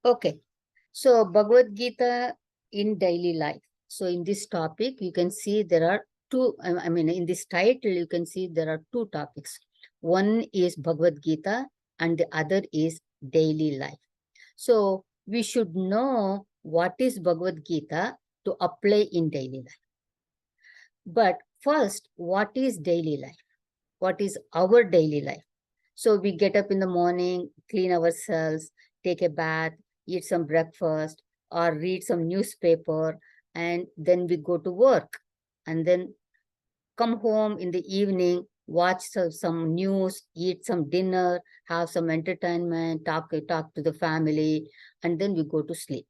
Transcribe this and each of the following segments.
Okay. So Bhagavad Gita in daily life. So in this topic, you can see there are two, I mean, in this title, you can see there are two topics. One is Bhagavad Gita and the other is daily life. So we should know what is Bhagavad Gita to apply in daily life. But first, what is daily life? What is our daily life? So we get up in the morning, clean ourselves, take a bath, eat some breakfast, or read some newspaper, and then we go to work. And then come home in the evening, watch some news, eat some dinner, have some entertainment, talk to the family, and then we go to sleep.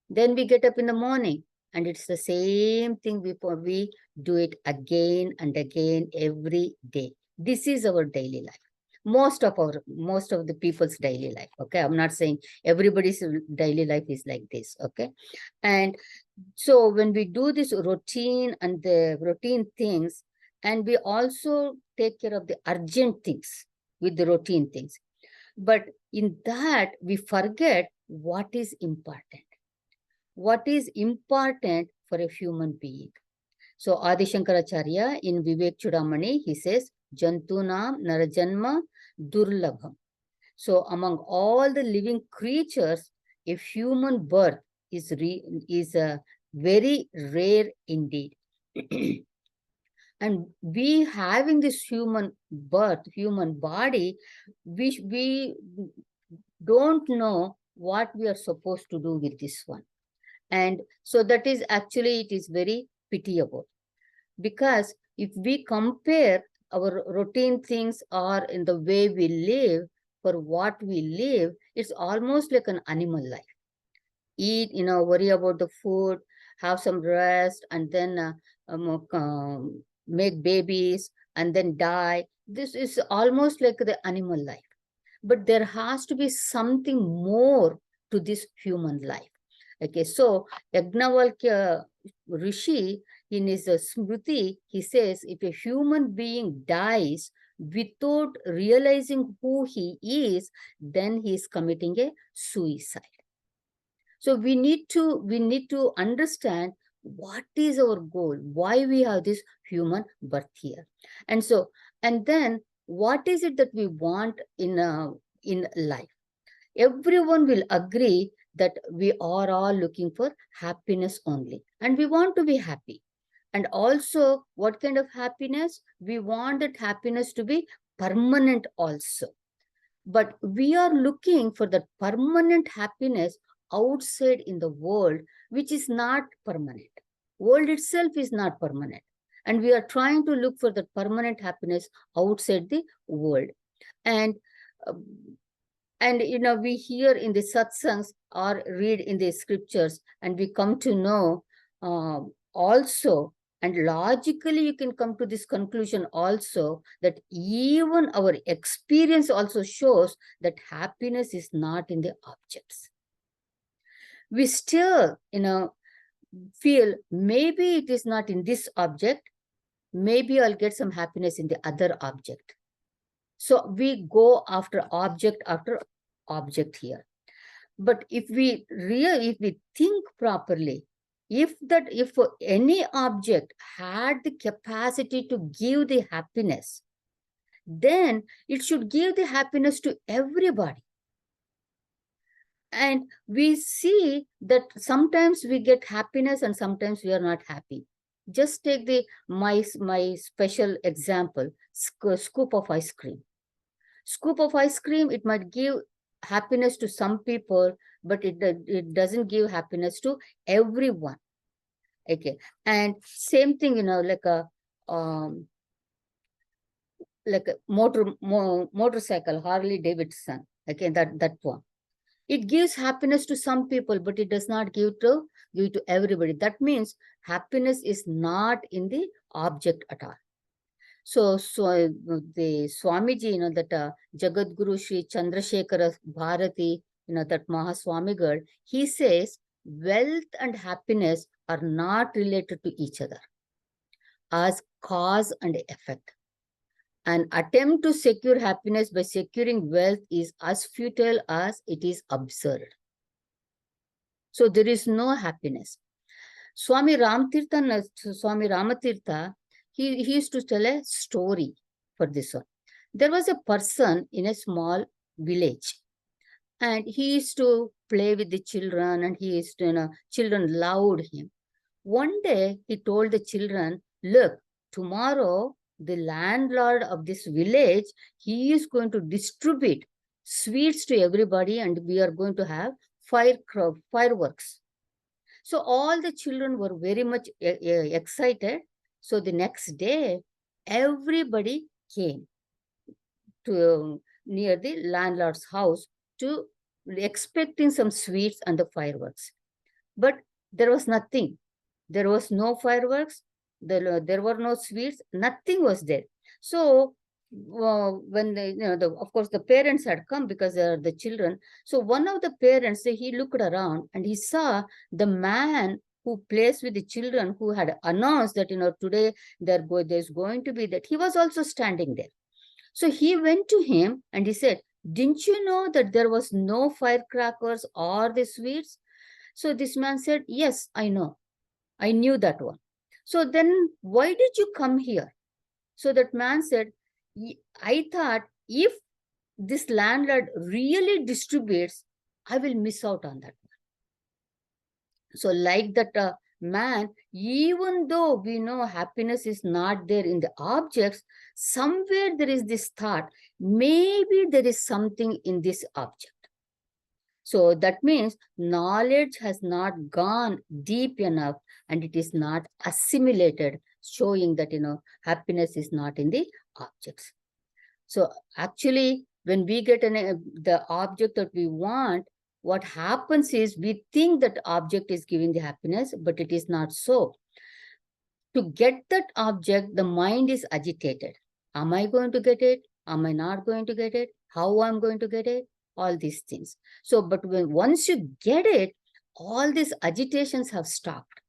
Then we get up in the morning, and it's the same thing before we do it again and again every day. This is our daily life. Most of the people's daily life. Okay. I'm not saying everybody's daily life is like this. Okay. And so when we do this routine and the routine things, and we also take care of the urgent things with the routine things. But in that, we forget what is important. What is important for a human being. So Adi Shankaracharya in Vivek Chudamani, he says, Jantunam Narajanma Durlabham. So among all the living creatures, a human birth is a very rare indeed. And we having this human birth, human body, we don't know what we are supposed to do with this one. And so that is actually, it is very pitiable. Because if we compare our routine things or in the way we live, for what we live, it's almost like an animal life. Eat, worry about the food, have some rest, and then make babies, and then die. This is almost like the animal life. But there has to be something more to this human life. Okay, so Yagnavalkya Rishi, in his Smriti, he says, if a human being dies without realizing who he is, then he is committing a suicide. So we need to understand what is our goal, why we have this human birth here. And then what is it that we want in life? Everyone will agree that we are all looking for happiness only, and we want to be happy. And also, what kind of happiness? We want that happiness to be permanent also. But we are looking for that permanent happiness outside in the world, which is not permanent. World itself is not permanent. And we are trying to look for that permanent happiness outside the world. And we hear in the satsangs or read in the scriptures, and we come to know also, and logically you can come to this conclusion also, that even our experience also shows that happiness is not in the objects. We still, feel maybe it is not in this object, maybe I'll get some happiness in the other object. So we go after object here. But if we think properly, if any object had the capacity to give the happiness, then it should give the happiness to everybody. And we see that sometimes we get happiness and sometimes we are not happy. Just take my special example, scoop of ice cream. Scoop of ice cream, it might give happiness to some people, but it doesn't give happiness to everyone. Okay. And same thing, like a motorcycle, Harley Davidson. Okay, that one. It gives happiness to some people, but it does not give to everybody. That means happiness is not in the object at all. So the Swamiji, that Jagadguru Sri Chandrasekhara Bharati, that Mahaswamigal, he says wealth and happiness are not related to each other as cause and effect. An attempt to secure happiness by securing wealth is as futile as it is absurd. So there is no happiness. Swami Ramatirtha, he used to tell a story for this one. There was a person in a small village, and he used to play with the children, and he used to, children loved him. One day he told the children, look, tomorrow the landlord of this village, he is going to distribute sweets to everybody, and we are going to have fireworks. So all the children were very much excited. So the next day, everybody came to near the landlord's house to expecting some sweets and the fireworks. But there was nothing. There was no fireworks. There were no sweets. Nothing was there. So when of course the parents had come because they are the children. So one of the parents, he looked around and he saw the man who plays with the children, who had announced that today there's going to be that. He was also standing there. So he went to him and he said, didn't you know that there was no firecrackers or the sweets? So this man said, yes, I know. I knew that one. So then why did you come here? So that man said, I thought if this landlord really distributes, I will miss out on that. So like that man, even though we know happiness is not there in the objects, somewhere there is this thought, maybe there is something in this object. So that means knowledge has not gone deep enough and it is not assimilated, showing that, happiness is not in the objects. So actually, when we get the object that we want, what happens is we think that object is giving the happiness, but it is not so. To get that object, the mind is agitated. Am I going to get it? Am I not going to get it? How I'm going to get it? All these things. So, but once you get it, all these agitations have stopped.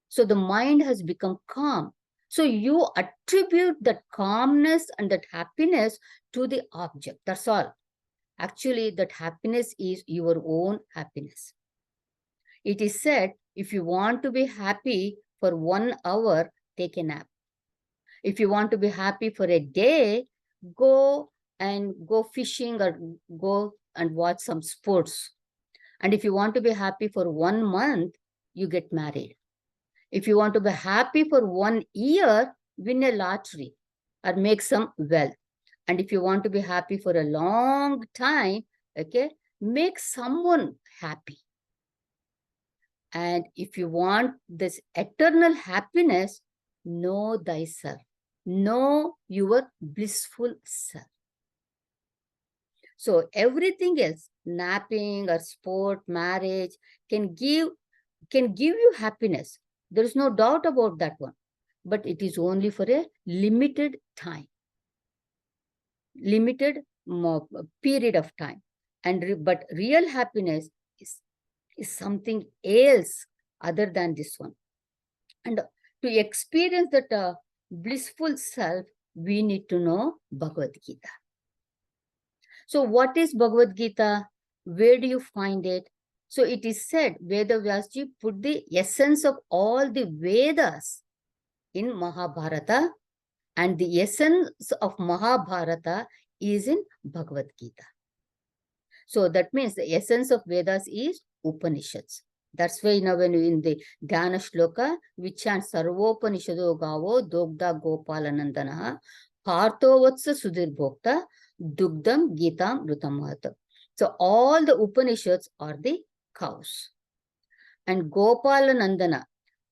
So the mind has become calm. So you attribute that calmness and that happiness to the object. That's all. Actually, that happiness is your own happiness. It is said, if you want to be happy for 1 hour, take a nap. If you want to be happy for a day, go fishing or go and watch some sports. And if you want to be happy for 1 month, you get married. If you want to be happy for 1 year, win a lottery or make some wealth. And if you want to be happy for a long time, okay, make someone happy. And if you want this eternal happiness, know thyself. Know your blissful self. So everything else, napping or sport, marriage, can give you happiness. There is no doubt about that one. But it is only for a limited time. Limited period of time. But real happiness is something else other than this one. And to experience that blissful self, we need to know Bhagavad Gita. So what is Bhagavad Gita? Where do you find it? So it is said, Veda Vyasji put the essence of all the Vedas in Mahabharata, and the essence of Mahabharata is in Bhagavad Gita. So that means the essence of Vedas is Upanishads. That's why when in the Dhyana Shloka, we chant Sarvopanishado Gavo Dogda Gopalanandana Partho Vatsa Sudhir Bhokta Dugdam Gitam Rutamata. So all the Upanishads are the cows. And Gopalanandana,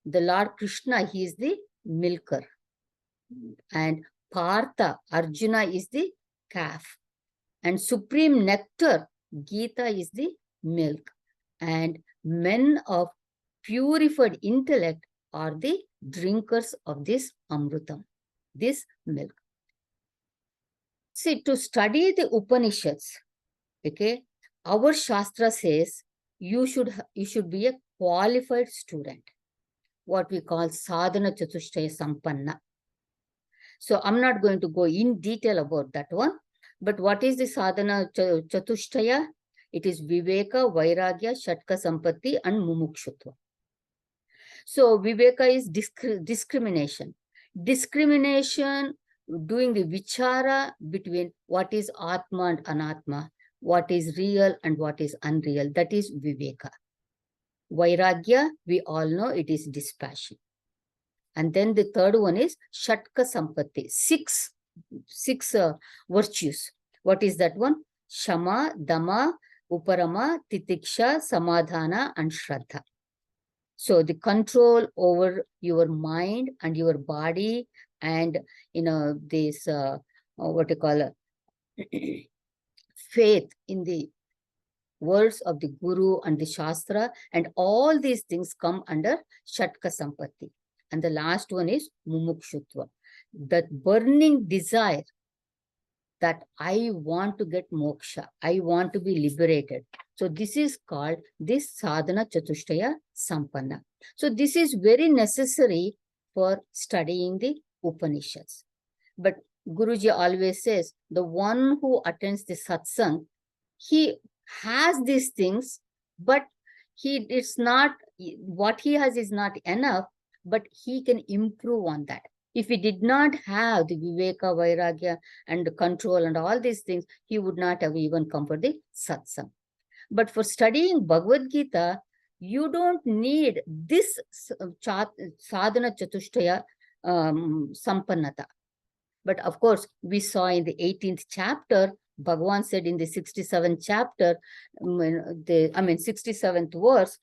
the Lord Krishna, he is the milker. And Partha, Arjuna, is the calf. And supreme nectar, Gita, is the milk. And men of purified intellect are the drinkers of this Amrutam, this milk. See, to study the Upanishads, okay, our Shastra says you should be a qualified student, what we call Sadhana Chatushtaya Sampanna. So I'm not going to go in detail about that one, but what is the Sadhana Chatushtaya? It is Viveka, Vairagya, Shatka Sampatti, and Mumukshutva. So Viveka is discrimination. Discrimination, doing the vichara between what is Atma and Anatma, what is real and what is unreal. That is Viveka. Vairagya, we all know it is dispassion. And then the third one is Shatka Sampatti, six virtues. What is that one? Shama, Dama, Uparama, Titiksha, Samadhana, and Shraddha. So the control over your mind and your body, and this what you call faith in the words of the Guru and the Shastra, and all these things come under Shatka Sampatti. And the last one is Mumukshutva, that burning desire that I want to get moksha, I want to be liberated. So this is called this sadhana chatushtaya sampanna. So this is very necessary for studying the Upanishads. But Guruji always says, the one who attends the satsang, he has these things, but it's not, what he has is not enough, but he can improve on that. If he did not have the Viveka, Vairagya, and control and all these things, he would not have even come for the satsang. But for studying Bhagavad Gita, you don't need this sadhana chatushtaya sampannata. But of course, we saw in the 18th chapter, Bhagavan said in the 67th chapter, 67th verse,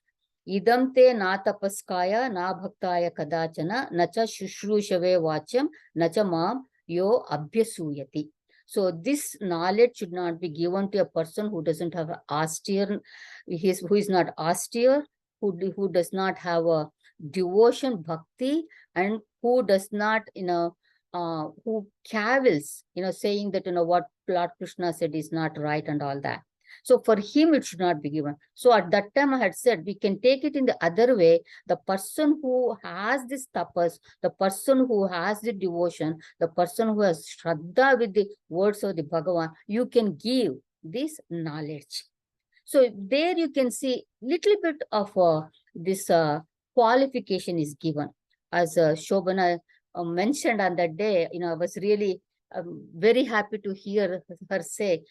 Idam te na tapaskaya na bhaktaya kadachana na cha shushrushave vachyam na cha mam yo abhyasuyati. So this knowledge should not be given to a person who doesn't have an austere, who is not austere, who does not have a devotion, bhakti, and who does not, who cavils, saying that, what Lord Krishna said is not right and all that. So for him, it should not be given. So at that time, I had said, we can take it in the other way. The person who has this tapas, the person who has the devotion, the person who has shraddha with the words of the Bhagavan, you can give this knowledge. So there you can see little bit of this qualification is given. As Shobana mentioned on that day, I was really very happy to hear her say,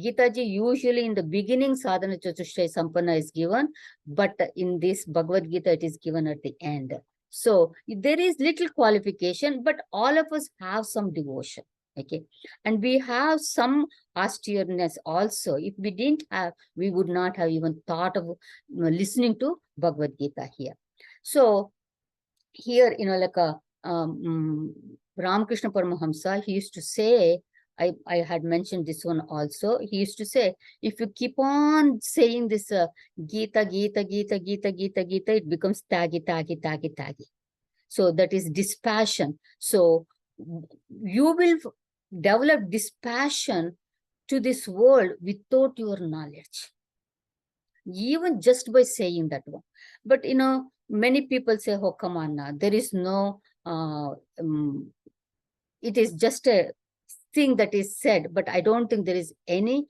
Gita ji, usually in the beginning, sadhana chatushtaya sampanna is given, but in this Bhagavad Gita, it is given at the end. So there is little qualification, but all of us have some devotion. Okay. And we have some austereness also. If we didn't have, we would not have even thought of listening to Bhagavad Gita here. So here, like a Ramakrishna Paramahamsa, he used to say, I had mentioned this one also. He used to say, if you keep on saying this Gita, Gita, Gita, Gita, Gita, Gita, it becomes tagi, tagi, tagi, tagi. So that is dispassion. So you will develop dispassion to this world without your knowledge, even just by saying that one. But many people say, oh, come on now, there is no, it is just a thing that is said, but I don't think there is any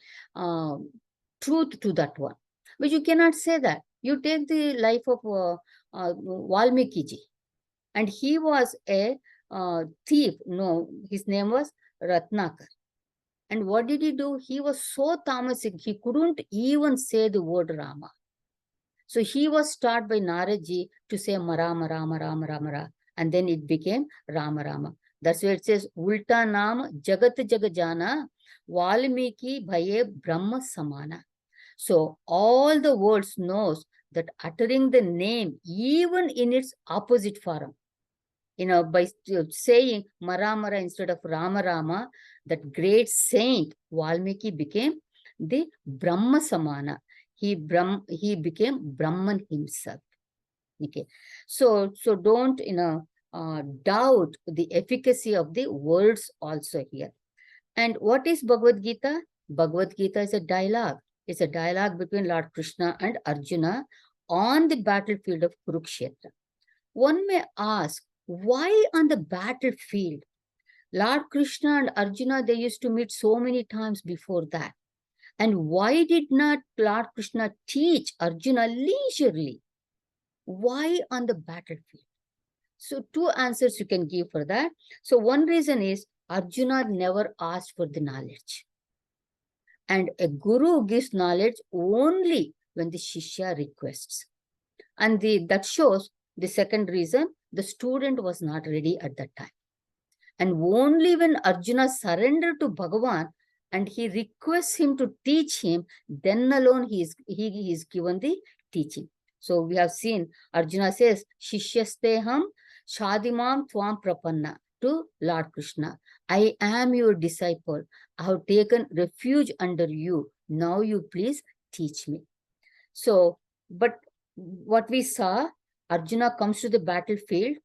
truth to that one. But you cannot say that. You take the life of Valmiki ji, and he was a thief. No, his name was Ratnakar. And what did he do? He was so tamasic, he couldn't even say the word Rama. So he was taught by Naraji to say Marama, Rama, Rama, Rama, Rama, and then it became Rama, Rama. That's where it says, Ulta Naam Jagat Jagajana Valmiki Bhaye Brahma Samana. So all the words knows that uttering the name, even in its opposite form, by saying Maramara instead of Rama Rama, that great saint Valmiki became the Brahma Samana. He became Brahman himself. Okay, so don't doubt the efficacy of the words also here. And what is Bhagavad Gita? Bhagavad Gita is a dialogue. It's a dialogue between Lord Krishna and Arjuna on the battlefield of Kurukshetra. One may ask, why on the battlefield? Lord Krishna and Arjuna, they used to meet so many times before that. And why did not Lord Krishna teach Arjuna leisurely? Why on the battlefield? So two answers you can give for that. So one reason is Arjuna never asked for the knowledge. And a guru gives knowledge only when the Shishya requests. And that shows the second reason, the student was not ready at that time. And only when Arjuna surrendered to Bhagavan and he requests him to teach him, then alone he is given the teaching. So we have seen Arjuna says, Shishyasteham Shadimam Tvam Prapanna to Lord Krishna. I am your disciple. I have taken refuge under you. Now you please teach me. So, but what we saw, Arjuna comes to the battlefield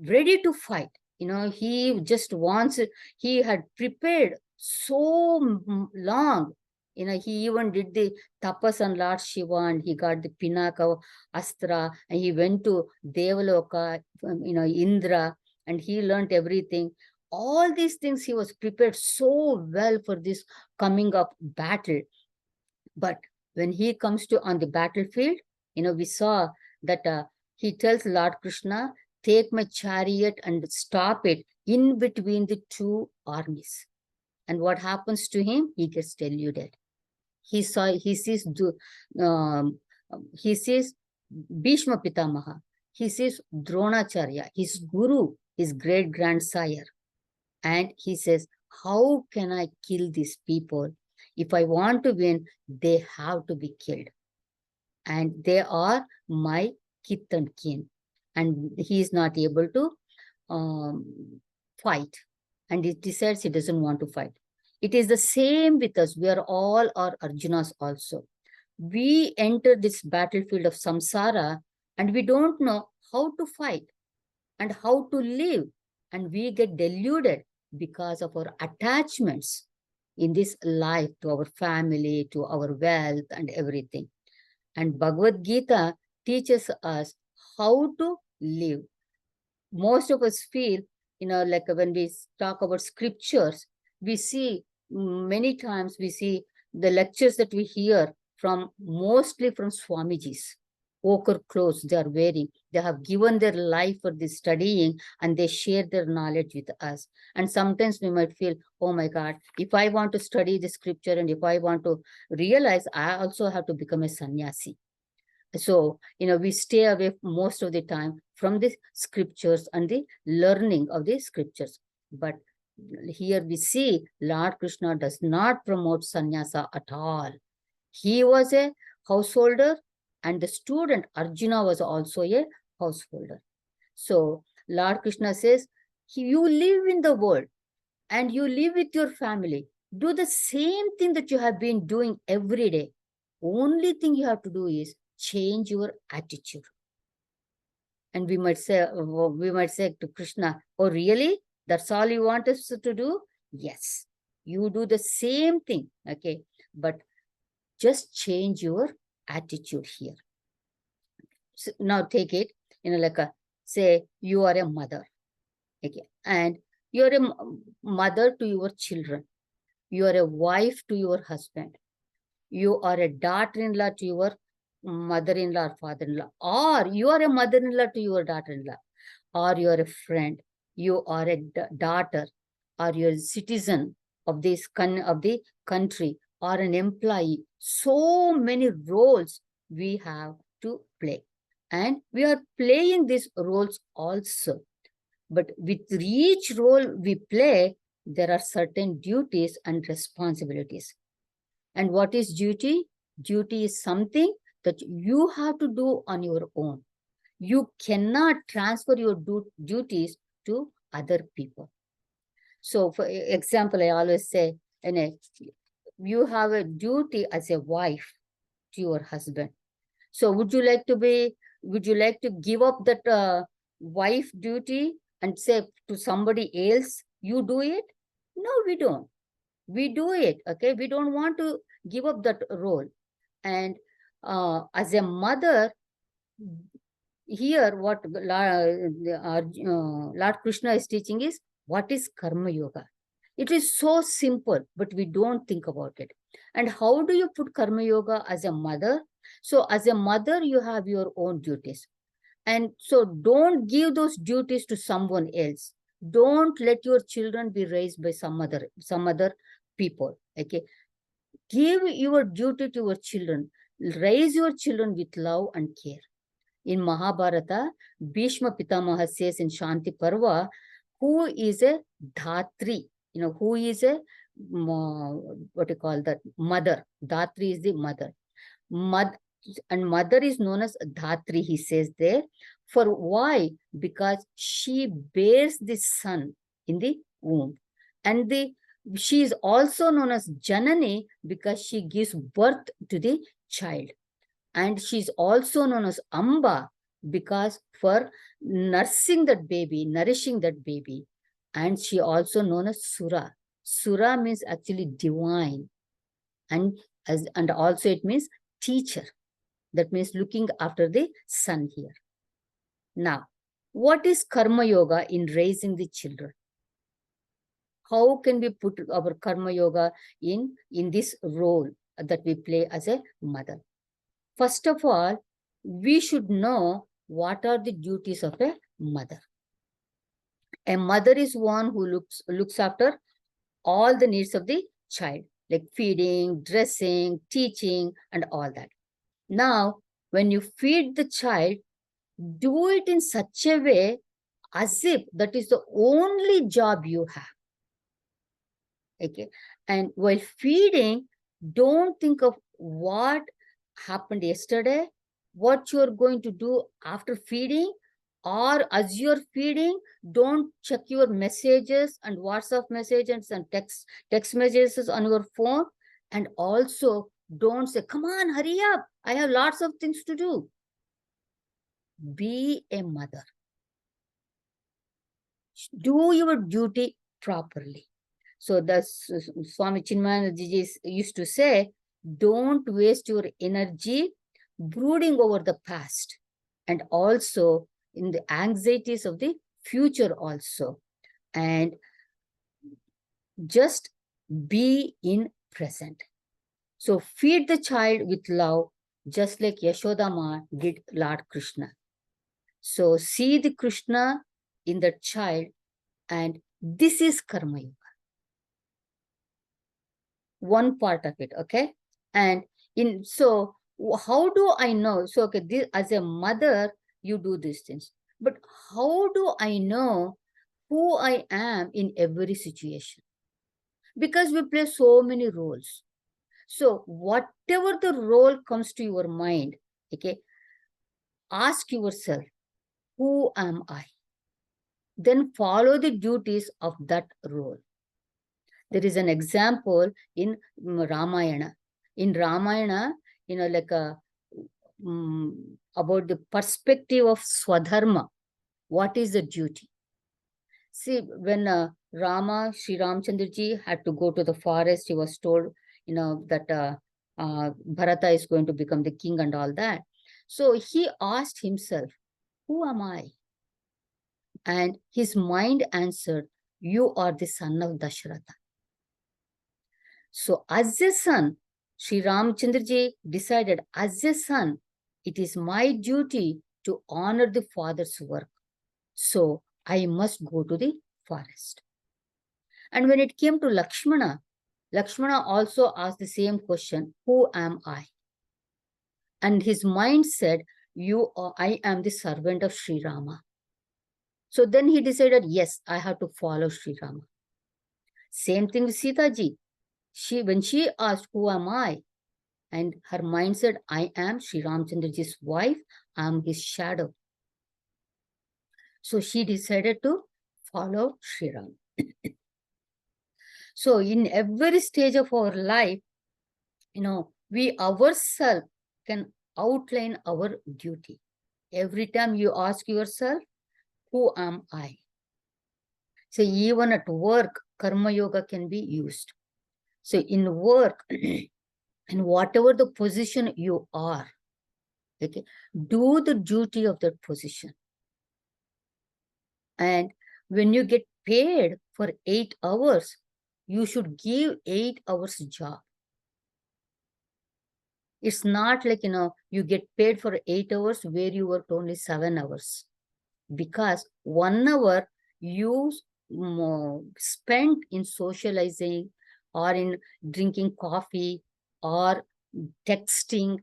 ready to fight. He just wants, he had prepared so long. He even did the tapas on Lord Shiva and he got the Pinaka Astra and he went to Devaloka, Indra, and he learned everything. All these things he was prepared so well for this coming up battle. But when he comes to on the battlefield, we saw that he tells Lord Krishna, take my chariot and stop it in between the two armies. And what happens to him? He gets deluded. He sees Bhishma Pitamaha. He sees Dronacharya, his guru, his great grandsire. And he says, how can I kill these people? If I want to win, they have to be killed. And they are my kith and kin. And he is not able to fight. And he decides he doesn't want to fight. It is the same with us. We are all our Arjunas also. We enter this battlefield of samsara and we don't know how to fight and how to live. And we get deluded because of our attachments in this life to our family, to our wealth and everything. And Bhagavad Gita teaches us how to live. Most of us feel, like when we talk about scriptures, we see many times we see the lectures that we hear mostly from Swamijis. Ochre clothes they are wearing. They have given their life for this studying and they share their knowledge with us. And sometimes we might feel, oh my God, if I want to study the scripture and if I want to realize, I also have to become a sannyasi. So, we stay away most of the time from the scriptures and the learning of the scriptures. But here we see Lord Krishna does not promote sannyasa at all. He was a householder and the student Arjuna was also a householder. So Lord Krishna says, you live in the world and you live with your family. Do the same thing that you have been doing every day. Only thing you have to do is change your attitude. And we might say to Krishna, oh really? That's all you want us to do? Yes, you do the same thing, okay? But just change your attitude here. So now take it, say you are a mother, okay? And you're a mother to your children. You are a wife to your husband. You are a daughter-in-law to your mother-in-law or father-in-law. Or you are a mother-in-law to your daughter-in-law. Or you are a friend. You are a daughter. Or you're a citizen of the country. Or an employee. So many roles we have to play. And we are playing these roles also. But with each role we play, there are certain duties and responsibilities. And what is duty? Duty is something that you have to do on your own. You cannot transfer your duties to other people. So for example, I always say, you have a duty as a wife to your husband. So would you like to give up that wife duty and say to somebody else, you do it? No, we don't. We do it, okay? We don't want to give up that role. And as a mother, here what Lord Krishna is teaching is, what is Karma Yoga? It is so simple, but we don't think about it. And how do you put karma yoga as a mother? So as a mother, you have your own duties. And so don't give those duties to someone else. Don't let your children be raised by some other people. Okay. Give your duty to your children. Raise your children with love and care. In Mahabharata, Bhishma Pitamaha says in Shanti Parva, who is a Dhatri, who is a, what you call that, mother. Dhatri is the mother. And mother is known as Dhatri, he says there. For why? Because she bears the son in the womb. And she is also known as Janani because she gives birth to the child. And she's also known as Amba because for nursing that baby, nourishing that baby. And she also known as Sura. Sura means actually divine. And also it means teacher. That means looking after the son here. Now, what is karma yoga in raising the children? How can we put our karma yoga in this role that we play as a mother? First of all, we should know what are the duties of a mother. A mother is one who looks after all the needs of the child, like feeding, dressing, teaching, and all that. Now, when you feed the child, do it in such a way as if that is the only job you have. Okay. And while feeding, don't think of what happened yesterday, what you're going to do after feeding, or as you're feeding, don't check your messages and WhatsApp messages and text messages on your phone. And also don't say, come on, hurry up, I have lots of things to do. Be a mother. Do your duty properly. So that's Swami Chinmayananda used to say, don't waste your energy brooding over the past and also in the anxieties of the future also. And just be in present. So feed the child with love, just like Yashoda Ma did Lord Krishna. So see the Krishna in the child, and this is karma yoga. One part of it, okay? And so how do I know? So okay, as a mother, you do these things. But how do I know who I am in every situation? Because we play so many roles. So whatever the role comes to your mind, okay, ask yourself, who am I? Then follow the duties of that role. There is an example in Ramayana. In Ramayana, like about the perspective of Swadharma. What is the duty? See, when Sri Ramchandraji had to go to the forest, he was told, that Bharata is going to become the king and all that. So he asked himself, who am I? And his mind answered, you are the son of Dasharatha. So as a son, Sri Ramchandraji decided, as a son, it is my duty to honor the father's work. So I must go to the forest. And when it came to Lakshmana, Lakshmana also asked the same question, who am I? And his mind said, I am the servant of Sri Rama. So then he decided, yes, I have to follow Sri Rama. Same thing with Sita ji. When she asked, who am I? And her mind said, I am Sri Ramchandraji's wife, I am his shadow. So she decided to follow Sri Ram. So in every stage of our life, we ourselves can outline our duty. Every time you ask yourself, who am I? So even at work, karma yoga can be used. So in work, and whatever the position you are, okay, do the duty of that position. And when you get paid for 8 hours, you should give 8 hours job. It's not like, you get paid for 8 hours where you worked only 7 hours. Because 1 hour you spent in socializing or in drinking coffee or texting.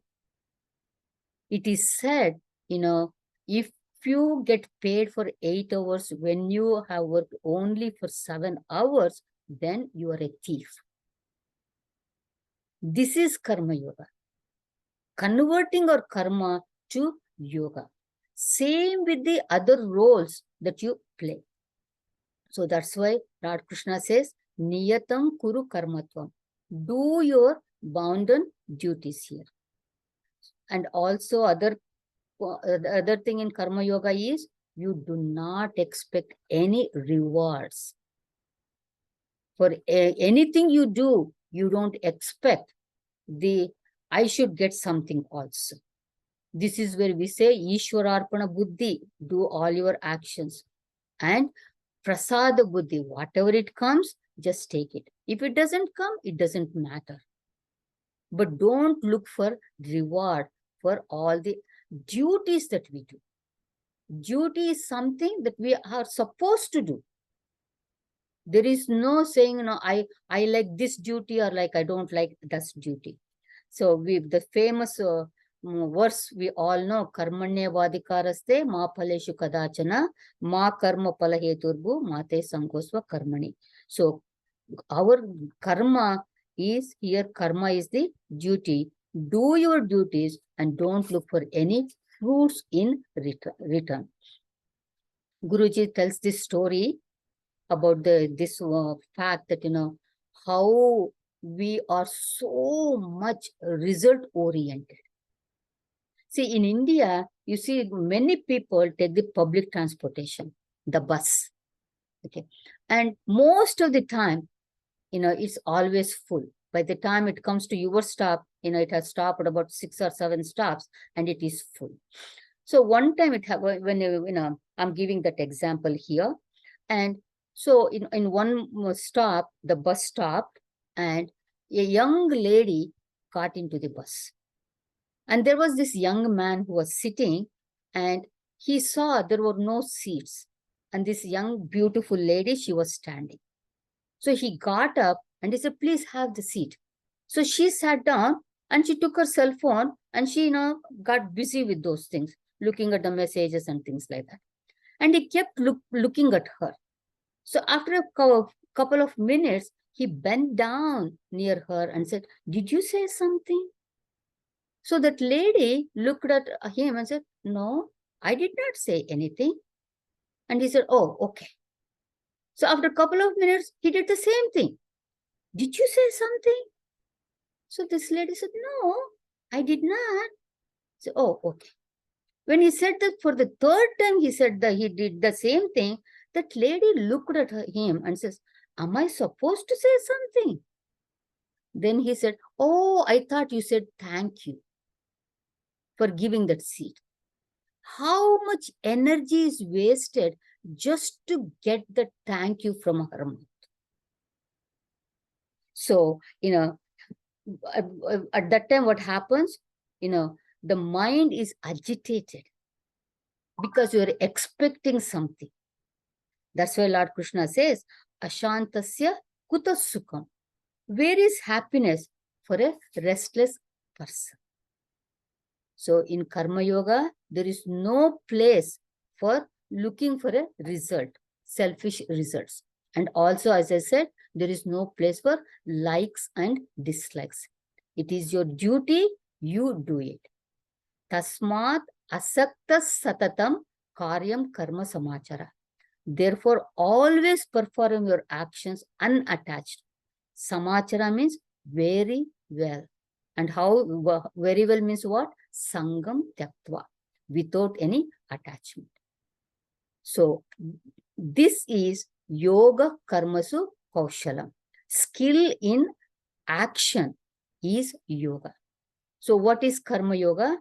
It is said, if you get paid for 8 hours when you have worked only for 7 hours, then you are a thief. This is karma yoga. Converting our karma to yoga. Same with the other roles that you play. So that's why Lord Krishna says, Niyatam Kuru Karmatvam. Do your bounden duties here. And also other thing in karma yoga is you do not expect any rewards. For anything you do, you don't expect I should get something also. This is where we say Ishwararpana Buddhi, do all your actions. And Prasada Buddhi, whatever it comes, just take it. If it doesn't come, it doesn't matter. But don't look for reward for all the duties that we do. Duty is something that we are supposed to do. There is no saying, I like this duty or like I don't like this duty. So the famous verse we all know, Karmanya vadikaraste ma phaleshu kadachana ma karma palaheturbu mate sankosva karmani. So our karma is here, karma is the duty. Do your duties and don't look for any fruits in return. Guruji tells this story about this fact that, how we are so much result oriented. See, in India, you see many people take the public transportation, the bus. Okay. And most of the time, it's always full. By the time it comes to your stop, it has stopped at about 6 or 7 stops and it is full. So one time when I'm giving that example here. And so in one stop, the bus stopped and a young lady got into the bus. And there was this young man who was sitting and he saw there were no seats. And this young, beautiful lady, she was standing. So he got up and he said, please have the seat. So she sat down and she took her cell phone and she, got busy with those things, looking at the messages and things like that. And he kept looking at her. So after a couple of minutes, he bent down near her and said, did you say something? So that lady looked at him and said, no, I did not say anything. And he said, oh, okay. So after a couple of minutes, he did the same thing. Did you say something? So this lady said, no, I did not. So, oh, okay. When he said that for the third time, he said that he did the same thing, that lady looked at him and says, am I supposed to say something? Then he said, oh, I thought you said thank you for giving that seat. How much energy is wasted just to get the thank you from her mouth? So, at that time, what happens? The mind is agitated because you are expecting something. That's why Lord Krishna says, Ashantasya kuta sukham. Where is happiness for a restless person? So in Karma Yoga, there is no place for looking for a result, selfish results. And also, as I said, there is no place for likes and dislikes. It is your duty, you do it. Tasmat asaktas satatam karyam karma samachara. Therefore, always perform your actions unattached. Samachara means very well. And how very well means what? Sangam tyaktva, without any attachment. So, this is yoga karmasu kaushalam. Skill in action is yoga. So, what is karma yoga?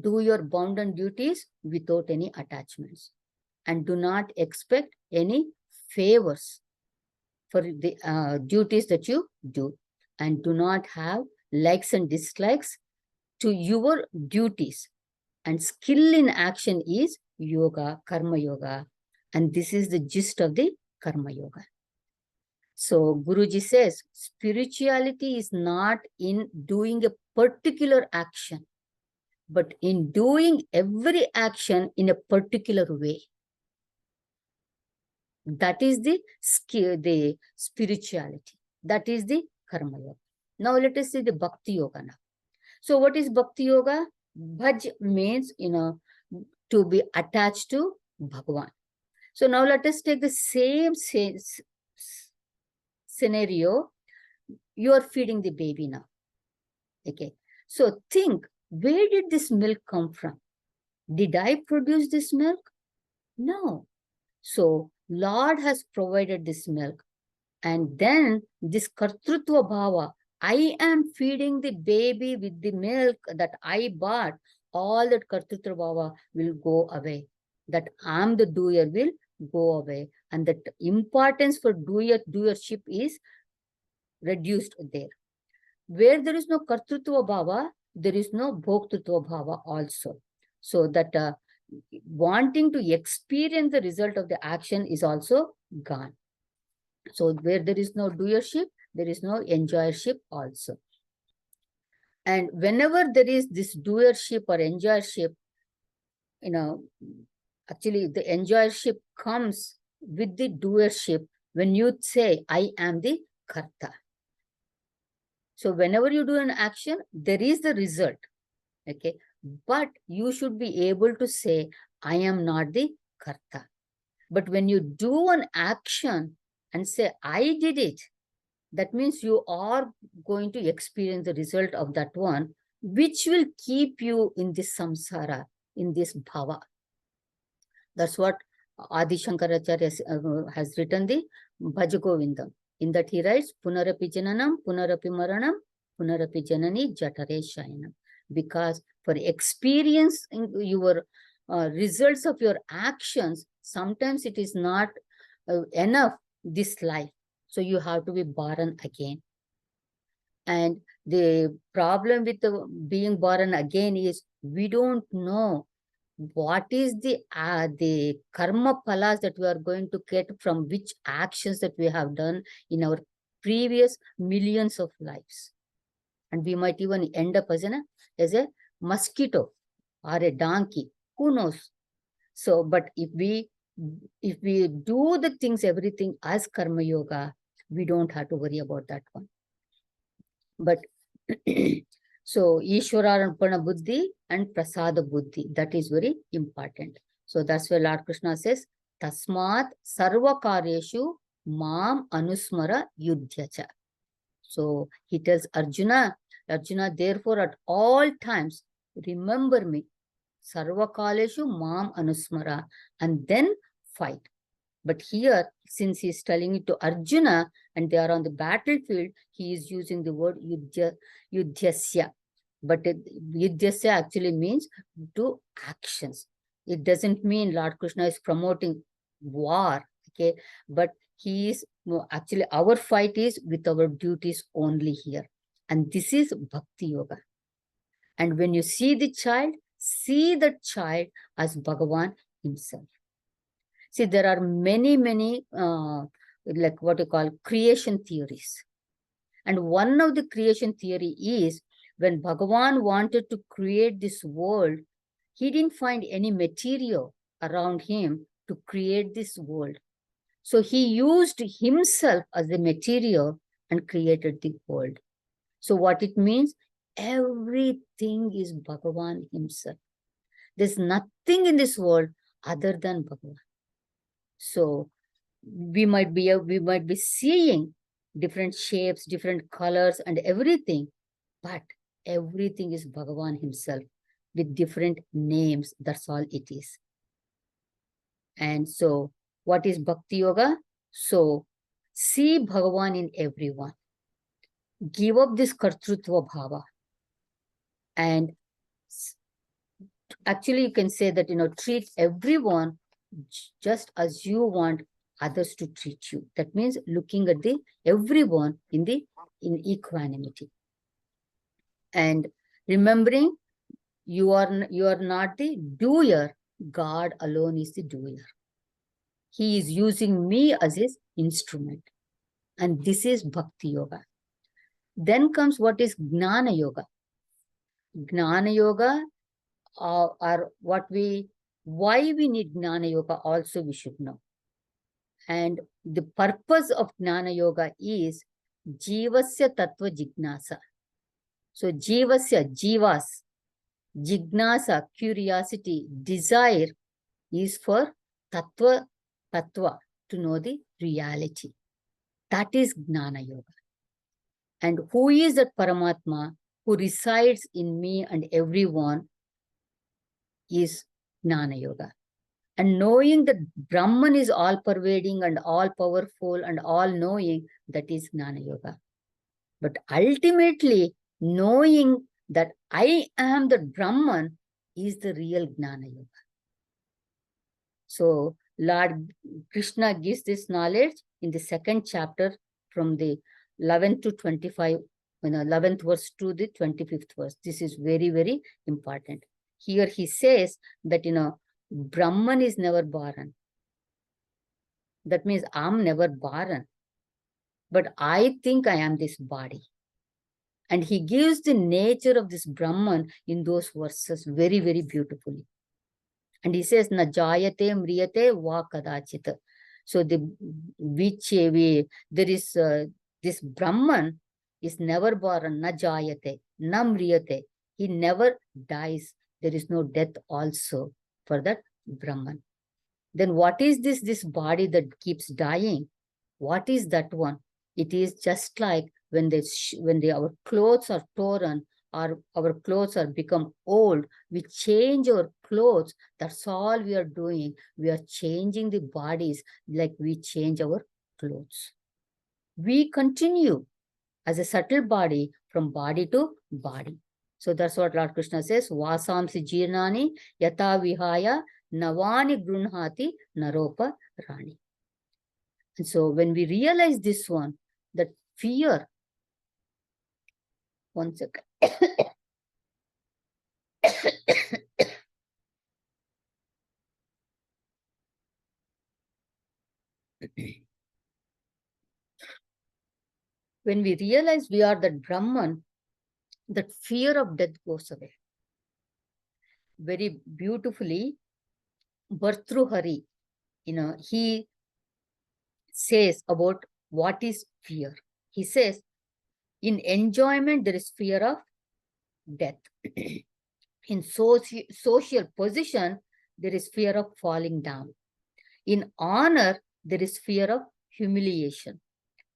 Do your bounden duties without any attachments. And do not expect any favors for the duties that you do. And do not have likes and dislikes to your duties. And skill in action is yoga, karma yoga. And this is the gist of the karma yoga. So Guruji says, spirituality is not in doing a particular action, but in doing every action in a particular way. That is the skill, the spirituality. That is the karma yoga. Now let us see the bhakti yoga now. So what is bhakti yoga? Bhaj means, to be attached to Bhagavan. So now let us take the same scenario. You are feeding the baby now. Okay. So think, where did this milk come from? Did I produce this milk? No. So Lord has provided this milk. And then this kartrutva bhava, I am feeding the baby with the milk that I bought. All that kartrutva bhava will go away. That I am the doer will go away. And that importance for doership is reduced there. Where there is no kartrutva bhava, there is no bhoktritva bhava also. So that wanting to experience the result of the action is also gone. So where there is no doership, there is no enjoyership also. And whenever there is this doership or enjoyership, actually the enjoyership comes with the doership when you say, I am the karta. So whenever you do an action, there is the result. Okay. But you should be able to say, I am not the karta. But when you do an action and say, I did it, that means you are going to experience the result of that one, which will keep you in this samsara, in this bhava. That's what Adi Shankaracharya has written the Bhaja Govindam. In that he writes, Punarapi Jananam, Punarapi Maranam, Punarapi Janani Jatare Shayanam. Because for experiencing your results of your actions, sometimes it is not enough this life. So you have to be born again. And the problem with being born again is we don't know what is the karma palas that we are going to get from which actions that we have done in our previous millions of lives. And we might even end up as a mosquito or a donkey. Who knows? So, but if we do the things, everything as karma yoga, we don't have to worry about that one. But so Ishvara Arpana Buddhi and Prasada Buddhi, that is very important. So that's why Lord Krishna says, Tasmat Sarva Karyeshu Mam Anusmara Yudhyacha. So he tells Arjuna, therefore at all times, remember me. Sarva Kaleshu Mam Anusmara, and then fight. But here, since he is telling it to Arjuna and they are on the battlefield, he is using the word yudhyasya. But yudhyasya actually means do actions. It doesn't mean Lord Krishna is promoting war, okay? But he is, actually our fight is with our duties only here. And this is Bhakti Yoga. And when you see the child as Bhagavan himself. See, there are many, like what you call creation theories. And one of the creation theory is when Bhagavan wanted to create this world, he didn't find any material around him to create this world. So he used himself as the material and created the world. So what it means, everything is Bhagavan himself. There's nothing in this world other than Bhagavan. So we might be seeing different shapes, different colors and everything, but everything is Bhagavan himself with different names. That's all it is. And so what is Bhakti Yoga? So see Bhagavan in everyone. Give up this kartrutva bhava. And actually you can say that, treat everyone just as you want others to treat you. That means looking at everyone in equanimity. And Remembering you are not the doer. God alone is the doer. He is using me as his instrument. And this is Bhakti Yoga. Then comes what is Gnana Yoga. Gnana Yoga are why we need Gnana Yoga also we should know. And the purpose of Gnana Yoga is Jivasya Tattva Jignasa. So Jivas, Jignasa, curiosity, desire is for Tattva, to know the reality. That is Gnana Yoga. And who is that Paramatma who resides in me and everyone is Gnana Yoga. And knowing that Brahman is all pervading and all powerful and all knowing, that is Gnana Yoga. But ultimately, knowing that I am the Brahman is the real Gnana Yoga. So Lord Krishna gives this knowledge in the second chapter from the 11th to 25, 11th verse to the 25th verse. This is very, very important. Here he says that, Brahman is never born. That means I'm never born. But I think I am this body. And he gives the nature of this Brahman in those verses very, very beautifully. And he says, na jayate mriyate va kadachit. So there is this Brahman is never born, na jayate, na mriyate. He never dies. There is no death also for that Brahman. Then what is this body that keeps dying? What is that one? It is just like when our clothes are torn or our clothes are become old, we change our clothes. That's all we are doing. We are changing the bodies like we change our clothes. We continue as a subtle body from body to body. So that's what Lord Krishna says, Vasamsi jirnani yata vihaya navani grunhati naropa rani. And so when we realize this one, that fear, one second. When we realize we are that Brahman, that fear of death goes away. Very beautifully, Bhartruhari, he says about what is fear. He says, in enjoyment, there is fear of death. In social position, there is fear of falling down. In honor, there is fear of humiliation.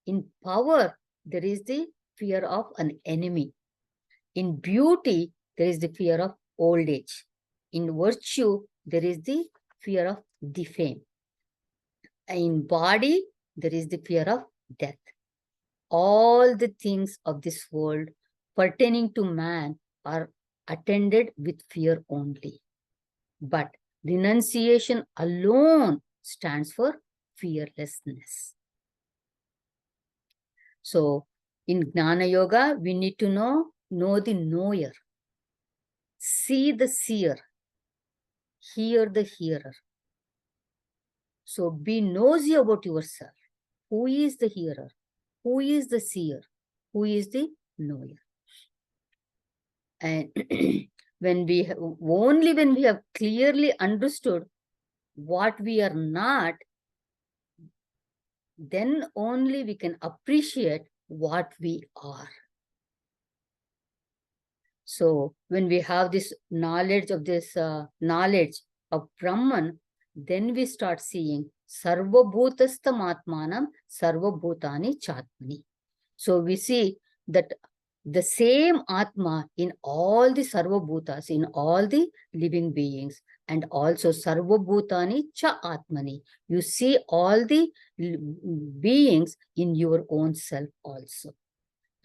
In power, there is the fear of an enemy. In beauty, there is the fear of old age. In virtue, there is the fear of defame. In body, there is the fear of death. All the things of this world pertaining to man are attended with fear only. But renunciation alone stands for fearlessness. So in Gnana Yoga, we need to know the knower, see the seer, hear the hearer. So be nosy about yourself. Who is the hearer? Who is the seer? Who is the knower? And when we have clearly understood what we are not, then only we can appreciate what we are. So when we have this knowledge of Brahman, then we start seeing Sarva Bhutastam Atmanam Sarva Bhutani Chatmani. So we see that the same Atma in all the Sarva Bhutas, in all the living beings, and also Sarva Bhutani Cha Atmani. You see all the beings in your own self also.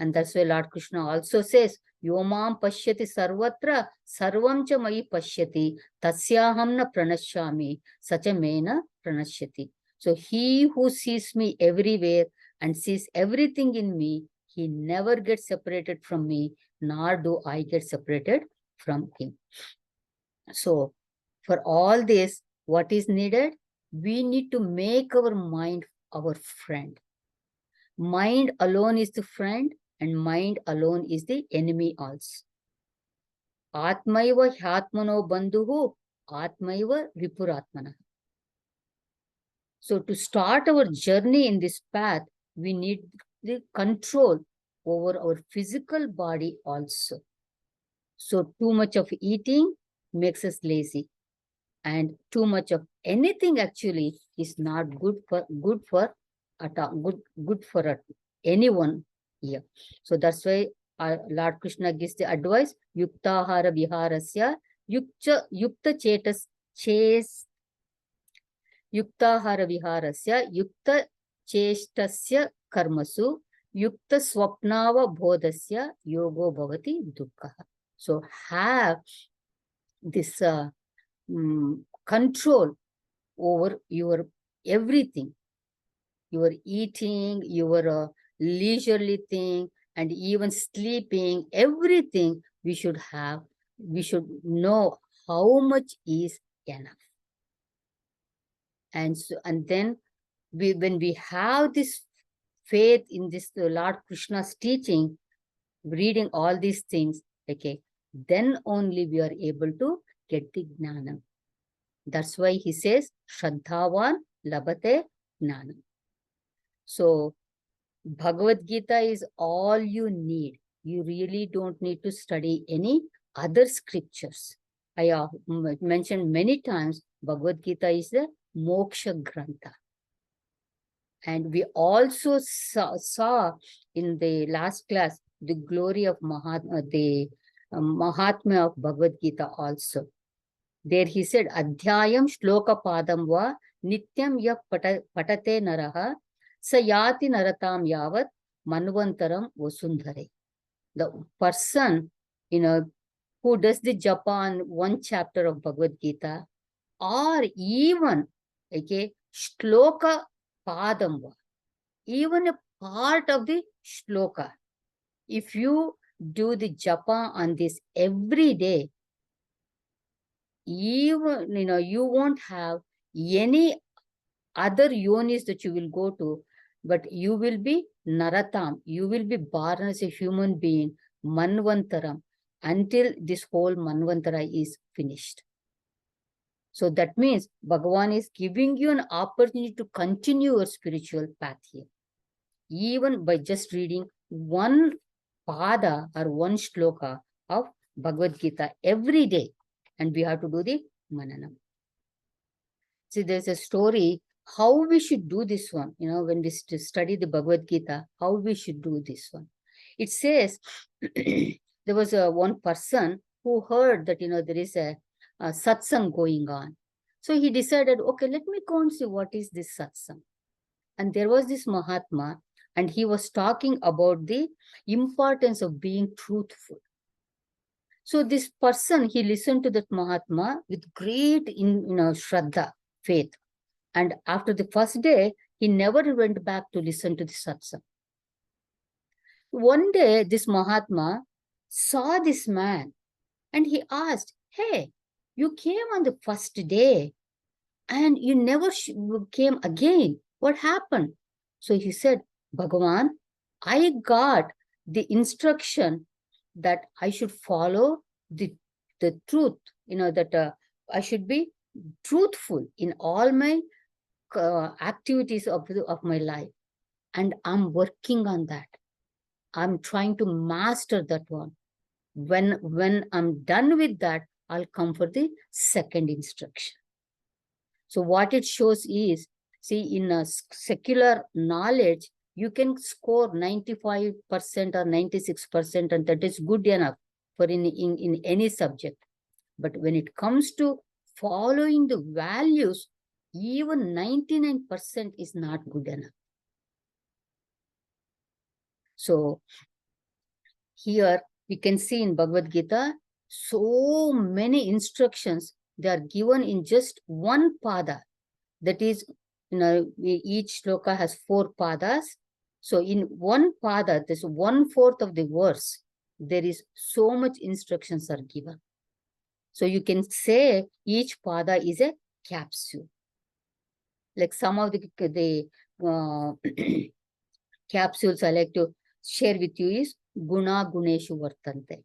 And that's why Lord Krishna also says, Yomam pashyati sarvatra sarvam cha mai pashyati tasyaham na pranashyami sacha mena pranashyati. So he who sees me everywhere and sees everything in me, he never gets separated from me, nor do I get separated from him. So for all this, what is needed? We need to make our mind our friend. Mind alone is the friend, and mind alone is the enemy also. Atmaiva hyatmano bandhuhu, atmaiva vipuratmana. So to start our journey in this path, we need the control over our physical body also. So too much of eating makes us lazy, and too much of anything actually is not good for anyone here. So that's why Lord Krishna gives the advice: yuktahara viharasya yukta chetas ches yuktahara viharasya yukta chestasya karmasu yukta swapnava bodhasya yogo bhavati dukkha. So have this control over your everything, your eating, your leisurely thing, and even sleeping, everything we should have. We should know how much is enough. And so, and then when we have this faith in this Lord Krishna's teaching, reading all these things, okay, then only we are able to get the gnana. That's why he says, Shraddhavan labate gnana. So Bhagavad Gita is all you need. You really don't need to study any other scriptures. I mentioned many times, Bhagavad Gita is the moksha grantha. And we also saw in the last class the glory of the Mahatmya of Bhagavad Gita also. There he said, Adhyayam shloka padam va nityam ya patate naraha sayati naratam yavat manvantaram vasundhare. The person, who does the japa on one chapter of Bhagavad Gita, or even, okay, shloka padam va, even a part of the shloka, if you do the japa on this every day, even, you won't have any other yonis that you will go to, but you will be naratam, you will be born as a human being, manvantaram, until this whole manvantara is finished. So that means Bhagavan is giving you an opportunity to continue your spiritual path here, even by just reading one pada or one shloka of Bhagavad Gita every day. And we have to do the mananam. See, there's a story how we should do this one, when we study the Bhagavad Gita, how we should do this one. It says, there was one person who heard that, there is a satsang going on. So he decided, okay, let me go and see what is this satsang. And there was this Mahatma, and he was talking about the importance of being truthful. So this person, he listened to that Mahatma with great, shraddha, faith. And after the first day, he never went back to listen to the satsang. One day, this Mahatma saw this man, and he asked, hey, you came on the first day, and you never came again. What happened? So he said, Bhagavan, I got the instruction that I should follow the truth, that I should be truthful in all my activities of my life. And I'm working on that. I'm trying to master that one. When I'm done with that, I'll come for the second instruction. So what it shows is, see, in a secular knowledge, you can score 95% or 96%, and that is good enough for in any subject. But when it comes to following the values, even 99% is not good enough. So here we can see in Bhagavad Gita, so many instructions, they are given in just one pada. That is, each shloka has 4 padas. So in one pada, there's 1/4 of the verse. there is so much instructions are given. So you can say each pada is a capsule. Like some of the capsules I like to share with you is Guna Guneshu Vartante.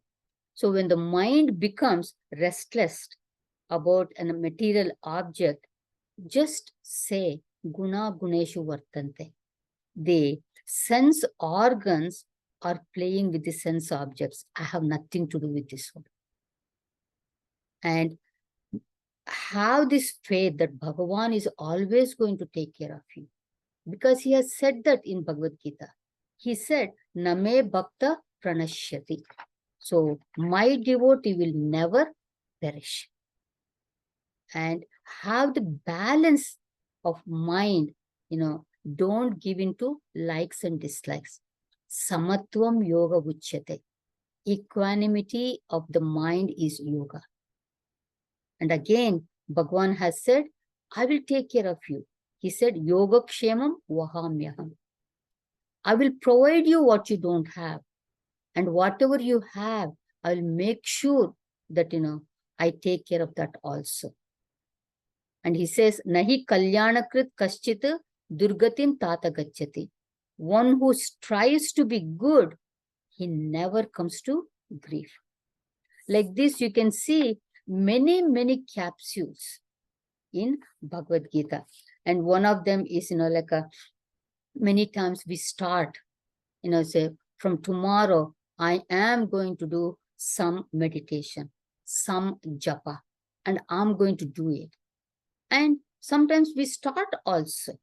So when the mind becomes restless about a material object, just say Guna Guneshu Vartante. The sense organs are playing with the sense objects. I have nothing to do with this one. And have this faith that Bhagavan is always going to take care of you. Because he has said that in Bhagavad Gita. He said, Name Bhakta Pranashyati. So my devotee will never perish. And have the balance of mind, don't give into likes and dislikes. Samatvam yoga uchyate. Equanimity of the mind is yoga. And again, Bhagavan has said, I will take care of you. He said, Yoga Kshemam Vahamyaham. I will provide you what you don't have. And whatever you have, I will make sure that, I take care of that also. And he says, Nahi Kalyanakrit Kaschit Durgatim Tata Gacchati. One who strives to be good, he never comes to grief. Like this, you can see many, many capsules in Bhagavad Gita. And one of them is, many times we start, say, from tomorrow, I am going to do some meditation, some japa, and I'm going to do it. And sometimes we start also.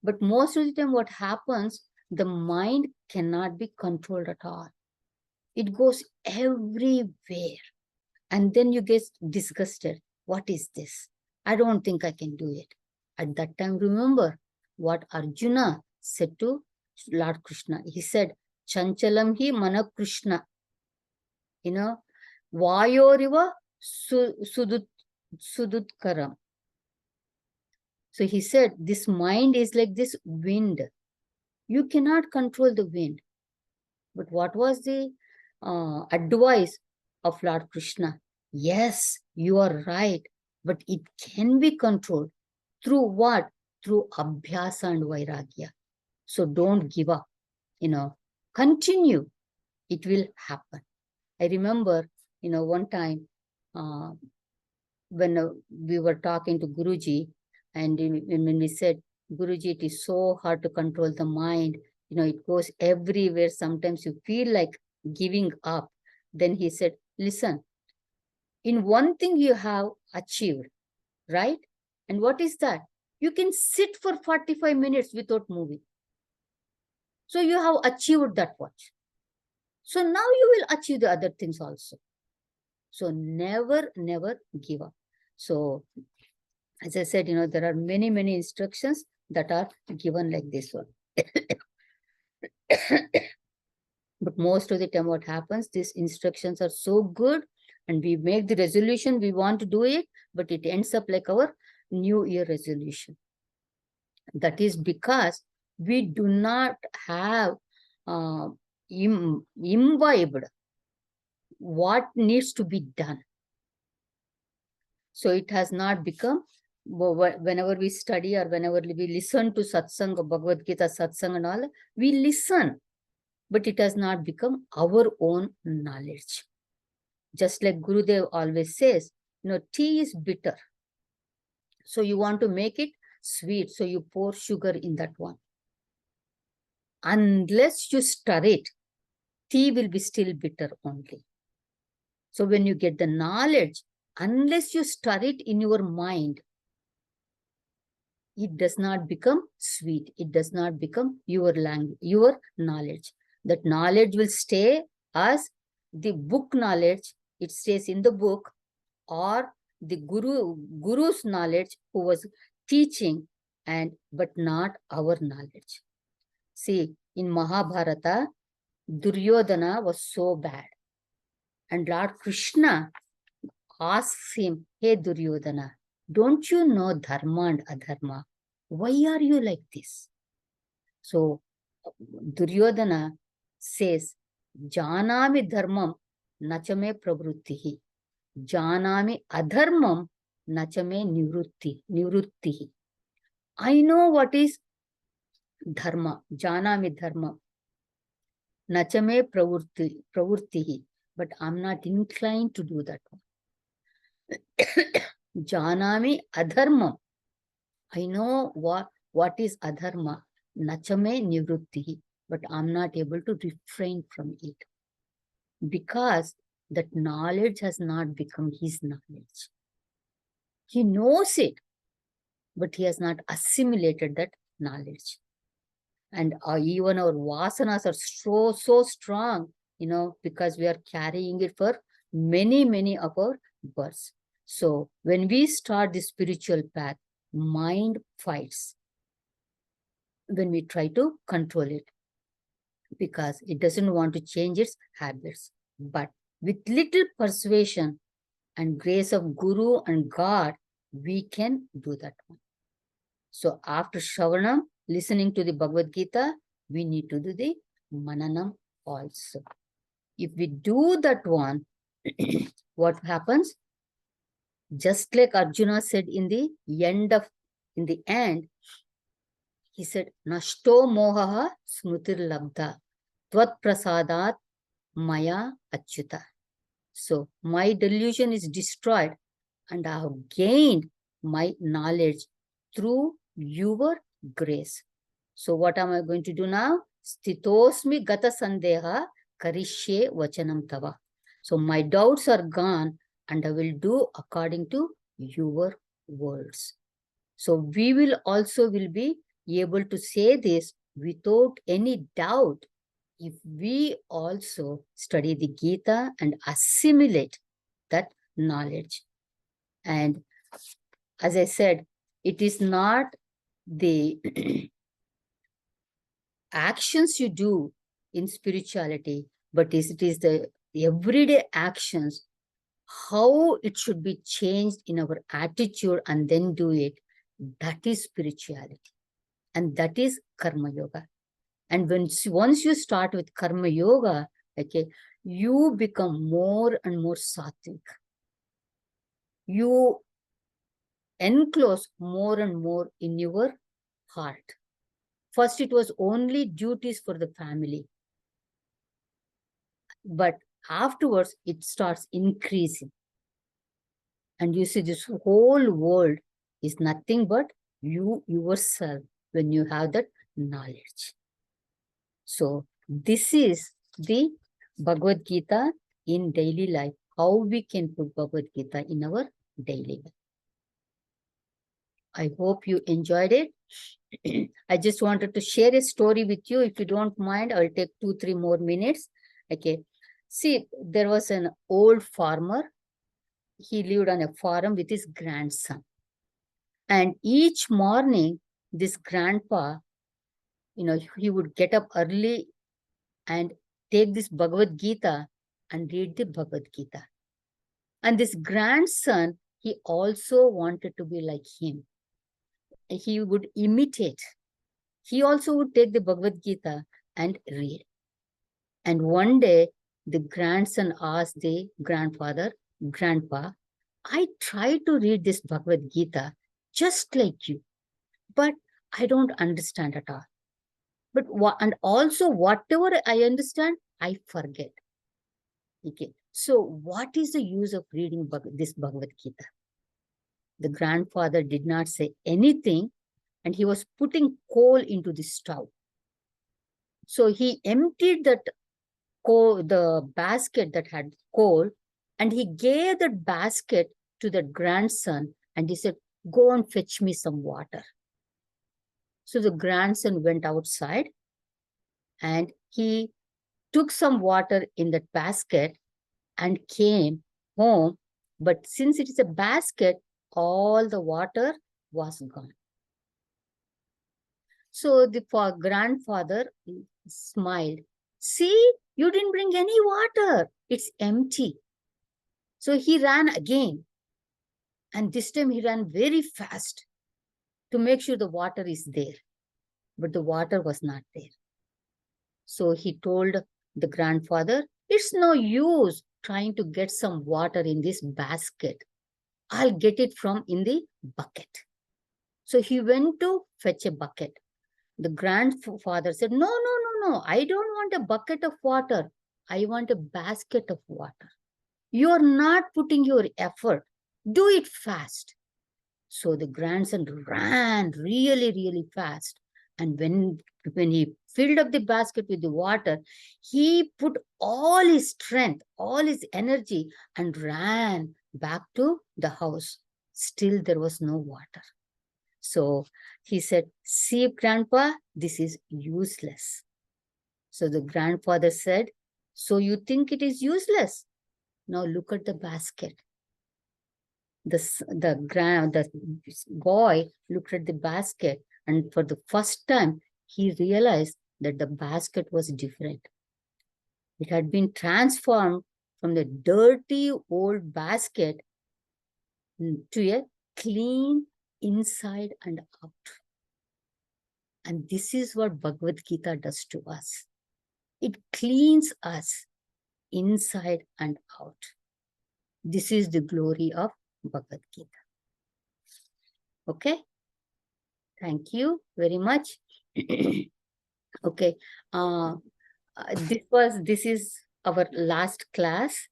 But most of the time what happens, the mind cannot be controlled at all. It goes everywhere. And then you get disgusted. What is this? I don't think I can do it. At that time, remember what Arjuna said to Lord Krishna. He said, Chanchalam hi mana Krishna. Vayoriva sudutkaram. So he said, this mind is like this wind. You cannot control the wind. But what was the advice of Lord Krishna? Yes, you are right. But it can be controlled. Through what? Through abhyasa and vairagya. So don't give up. Continue. It will happen. I remember, one time when we were talking to Guruji, and when we said, Guruji, it is so hard to control the mind. It goes everywhere. Sometimes you feel like giving up. Then he said, listen, in one thing you have achieved, right? And what is that? You can sit for 45 minutes without moving. So you have achieved that much. So now you will achieve the other things also. So never, never give up. So as I said, there are many, many instructions that are given like this one. But most of the time what happens, these instructions are so good and we make the resolution, we want to do it, but it ends up like our New Year resolution. That is because we do not have imbibed what needs to be done. So it has not become, whenever we study or whenever we listen to satsang, Bhagavad Gita satsang and all, we listen, but it has not become our own knowledge. Just like Gurudev always says, tea is bitter. So you want to make it sweet. So you pour sugar in that one. Unless you stir it, tea will be still bitter only. So when you get the knowledge, unless you stir it in your mind, it does not become sweet. It does not become your language, your knowledge. That knowledge will stay as the book knowledge. It stays in the book, or the guru's knowledge who was teaching, but not our knowledge. See, in Mahabharata, Duryodhana was so bad. And Lord Krishna asks him, hey Duryodhana, don't you know dharma and adharma? Why are you like this? So Duryodhana says, Janami dharmam nachame pravrittihi. Janami adharmam nachame nivrittihi. I know what is dharma. Janami dharma. Nachame pravrittihi. But I'm not inclined to do that one. Janami adharmam. I know what is adharma. Nachame nivrittihi. But I'm not able to refrain from it. Because that knowledge has not become his knowledge. He knows it, but he has not assimilated that knowledge. And even our vasanas are so strong, because we are carrying it for many of our births. So when we start the spiritual path, mind fights when we try to control it, because it doesn't want to change its habits. But with little persuasion and grace of Guru and God, we can do that one. So after Shravanam, listening to the Bhagavad Gita, we need to do the Mananam also. If we do that one, what happens? Just like Arjuna said in the end, he said, Nashto mohaha smrutir labdha tvat prasadat maya achyuta. So my delusion is destroyed and I have gained my knowledge through your grace. So what am I going to do now? Stitosmi gata sandeha karishye vachanam tava. So my doubts are gone and I will do according to your words. So we will be able to say this without any doubt if we also study the Gita and assimilate that knowledge. And as I said, it is not the actions you do in spirituality, but it is the everyday actions, how it should be changed in our attitude and then do it. That is spirituality. And that is karma yoga. And once you start with karma yoga, okay, you become more and more sattvic. You enclose more and more in your heart. First, it was only duties for the family. But afterwards, it starts increasing. And you see, this whole world is nothing but you yourself when you have that knowledge. So this is the Bhagavad Gita in daily life. How we can put Bhagavad Gita in our daily life. I hope you enjoyed it. I just wanted to share a story with you. If you don't mind, I'll take 2-3 more minutes. Okay. See, there was an old farmer. He lived on a farm with his grandson. And each morning, this grandpa, he would get up early and take this Bhagavad Gita and read the Bhagavad Gita. And this grandson, he also wanted to be like him. He would imitate. He also would take the Bhagavad Gita and read. And one day, the grandson asked the grandfather, Grandpa, I tried to read this Bhagavad Gita just like you, but I don't understand at all. And also whatever I understand, I forget. Okay. So what is the use of reading this Bhagavad Gita? The grandfather did not say anything, and he was putting coal into the stove. So he emptied that the basket that had coal, and he gave that basket to the grandson, and he said, go and fetch me some water. So the grandson went outside and he took some water in that basket and came home. But since it is a basket, all the water was gone. So the grandfather smiled. See, you didn't bring any water. It's empty. So he ran again. And this time he ran very fast to make sure the water is there. But the water was not there. So he told the grandfather, it's no use trying to get some water in this basket. I'll get it from in the bucket. So he went to fetch a bucket. The grandfather said, no, no, no, no, I don't want a bucket of water. I want a basket of water. You're not putting your effort. Do it fast. So the grandson ran really, really fast. And when he filled up the basket with the water, he put all his strength, all his energy, and ran back to the house. Still, there was no water. So he said, see, Grandpa, this is useless. So the grandfather said, so you think it is useless? Now look at the basket. The boy looked at the basket, and for the first time, he realized that the basket was different. It had been transformed from the dirty old basket to a clean inside and out. And this is what Bhagavad Gita does to us. It cleans us inside and out. This is the glory of Bhagavad Gita. Okay? Thank you very much. Okay. This is our last class,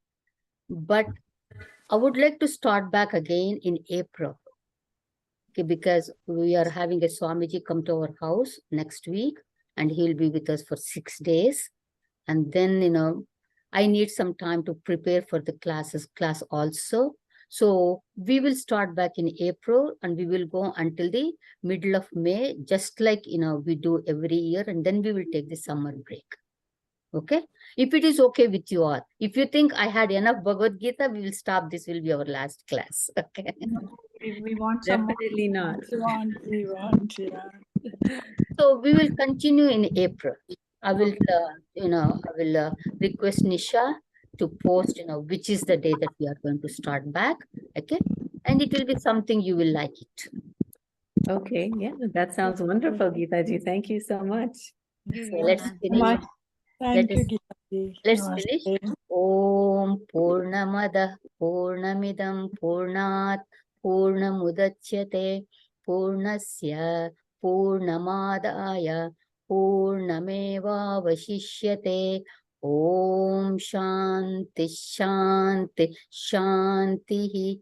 but I would like to start back again in April. Okay, because we are having a Swamiji come to our house next week, and he'll be with us for 6 days. And then, I need some time to prepare for the class also. So we will start back in April, and we will go until the middle of May, just like, we do every year. And then we will take the summer break. Okay. If it is okay with you all, if you think I had enough Bhagavad Gita, we will stop. This will be our last class. Okay. We want some more. Definitely not. We want, yeah. So we will continue in April. I will, request Nisha to post, which is the day that we are going to start back. Okay. And it will be something you will like it. Okay, yeah, that sounds wonderful, Gita ji. Thank you so much. So let's finish. Thank you, Gita ji. Let's finish. Om Purnamada Purnamidam Purnat Purnamudachyate Purnasya Purnamadaya Purnameva Vashishyate. Om Shanti Shanti Shanti.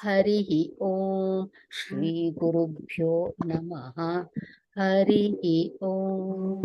Harihi Om Shri Gurubhyo Namaha. Harihi Om.